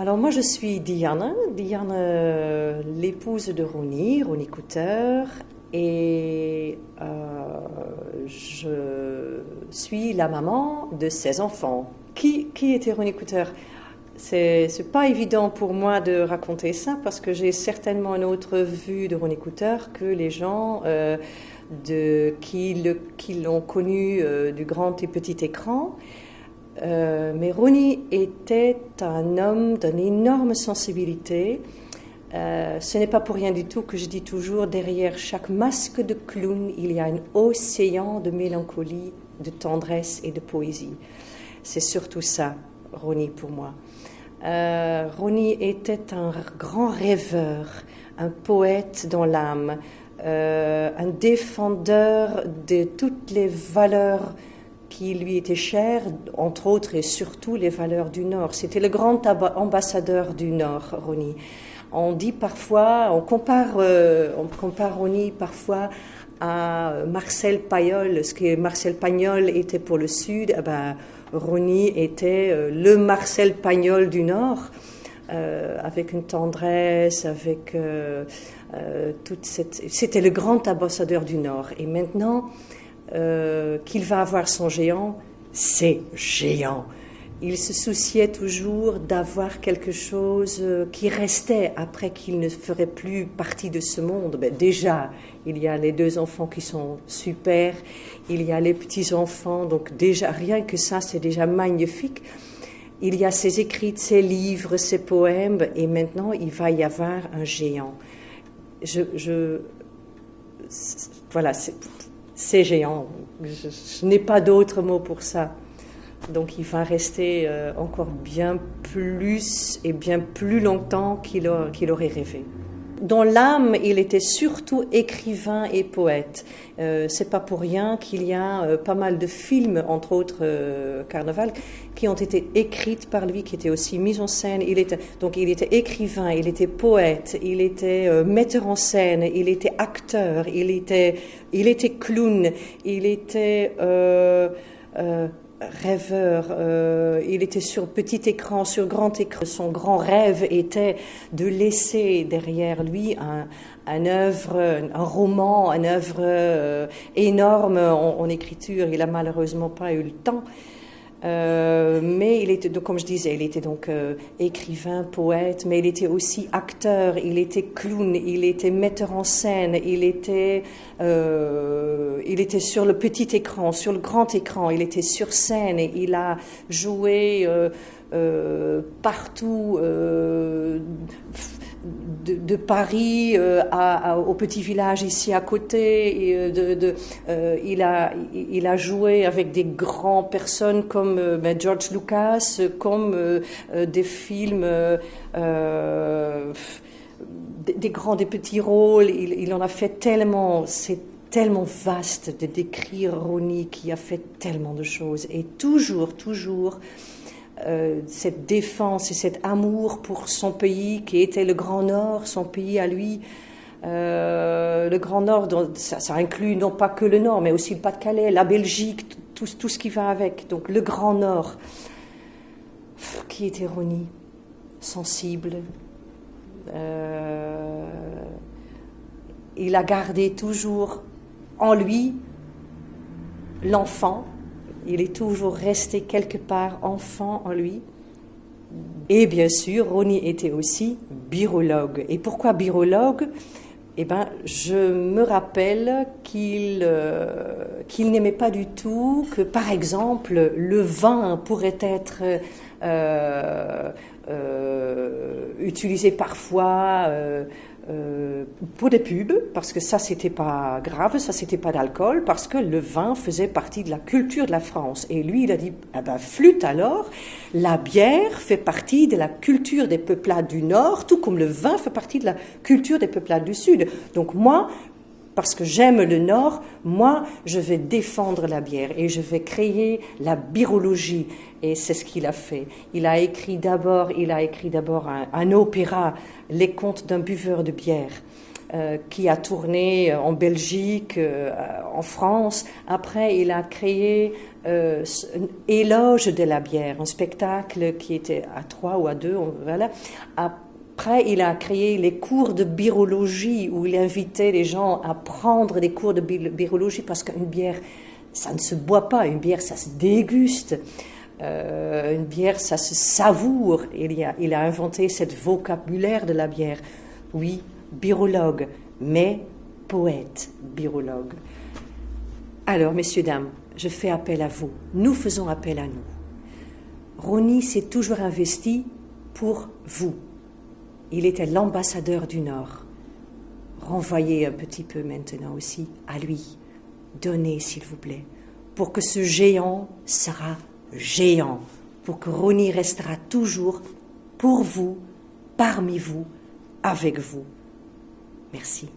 Alors moi je suis Diane, l'épouse de Ronnie Cotter, et je suis la maman de ses enfants. Qui était Ronnie Cotter? C'est pas évident pour moi de raconter ça parce que j'ai certainement une autre vue de Ronnie Cotter que les gens qui l'ont connu du grand et petit écran. Mais Ronnie était un homme d'une énorme sensibilité. Ce n'est pas pour rien du tout que je dis toujours, derrière chaque masque de clown, il y a un océan de mélancolie, de tendresse et de poésie. C'est surtout ça, Ronnie, pour moi. Ronnie était un grand rêveur, un poète dans l'âme, un défendeur de toutes les valeurs qui lui étaient chères, entre autres et surtout les valeurs du Nord. C'était le grand ambassadeur du Nord, Ronnie. On dit parfois, on compare Ronnie parfois à Marcel Pagnol. Ce que Marcel Pagnol était pour le Sud, Ronnie était le Marcel Pagnol du Nord, avec une tendresse, avec toute cette... C'était le grand ambassadeur du Nord. Et maintenant qu'il va avoir son géant, c'est géant. Il se souciait toujours d'avoir quelque chose qui restait après qu'il ne ferait plus partie de ce monde. Déjà, il y a les 2 enfants qui sont super, il y a les petits-enfants, donc déjà, rien que ça, c'est déjà magnifique. Il y a ses écrits, ses livres, ses poèmes, et maintenant, il va y avoir un géant. Voilà, c'est géant. Je n'ai pas d'autre mot pour ça. Donc il va rester encore bien plus et bien plus longtemps qu'il aurait rêvé. Dans l'âme, il était surtout écrivain et poète. C'est pas pour rien qu'il y a pas mal de films, entre autres Carnaval, qui ont été écrits par lui, qui étaient aussi mis en scène. Il était écrivain, il était poète, il était metteur en scène, il était acteur, il était clown, il était rêveur, il était sur petit écran, sur grand écran. Son grand rêve était de laisser derrière lui un roman, une œuvre énorme en écriture. Il a malheureusement pas eu le temps. Mais il était, donc, comme je disais, il était donc écrivain, poète, mais il était aussi acteur, il était clown, il était metteur en scène, il était sur le petit écran, sur le grand écran, il était sur scène et il a joué partout. De Paris au petit village ici à côté, et il a joué avec des grandes personnes comme George Lucas, comme des films, des petits rôles. Il en a fait tellement. C'est tellement vaste de décrire Ronnie, qui a fait tellement de choses, et toujours cette défense et cet amour pour son pays qui était le Grand Nord, son pays à lui. Le Grand Nord, ça inclut non pas que le Nord, mais aussi le Pas-de-Calais, la Belgique, tout ce qui va avec. Donc le Grand Nord. Qui était Ronnie? Sensible. Il a gardé toujours en lui l'enfant. Il est toujours resté quelque part enfant en lui. Et bien sûr, Ronnie était aussi birologue. Et pourquoi birologue? Je me rappelle qu'il n'aimait pas du tout que, par exemple, le vin pourrait être utilisé parfois pour des pubs, parce que ça c'était pas grave, ça c'était pas d'alcool, parce que le vin faisait partie de la culture de la France. Et lui il a dit flûte alors, la bière fait partie de la culture des peuplades du Nord, tout comme le vin fait partie de la culture des peuplades du Sud. Donc moi, parce que j'aime le Nord, moi, je vais défendre la bière et je vais créer la birologie. Et c'est ce qu'il a fait. Il a écrit d'abord un opéra, Les Contes d'un buveur de bière, qui a tourné en Belgique, en France. Après, il a créé un éloge de la bière, un spectacle qui était à 3 ou à 2, voilà. Après, il a créé les cours de birologie où il invitait les gens à prendre des cours de birologie parce qu'une bière, ça ne se boit pas, une bière, ça se déguste. Une bière, ça se savoure. Il a inventé ce vocabulaire de la bière. Oui, birologue, mais poète birologue. Alors, messieurs, dames, je fais appel à vous. Nous faisons appel à nous. Rony s'est toujours investi pour vous. Il était l'ambassadeur du Nord. Renvoyez un petit peu maintenant aussi à lui. Donnez, s'il vous plaît, pour que ce géant sera géant, pour que Rony restera toujours pour vous, parmi vous, avec vous. Merci.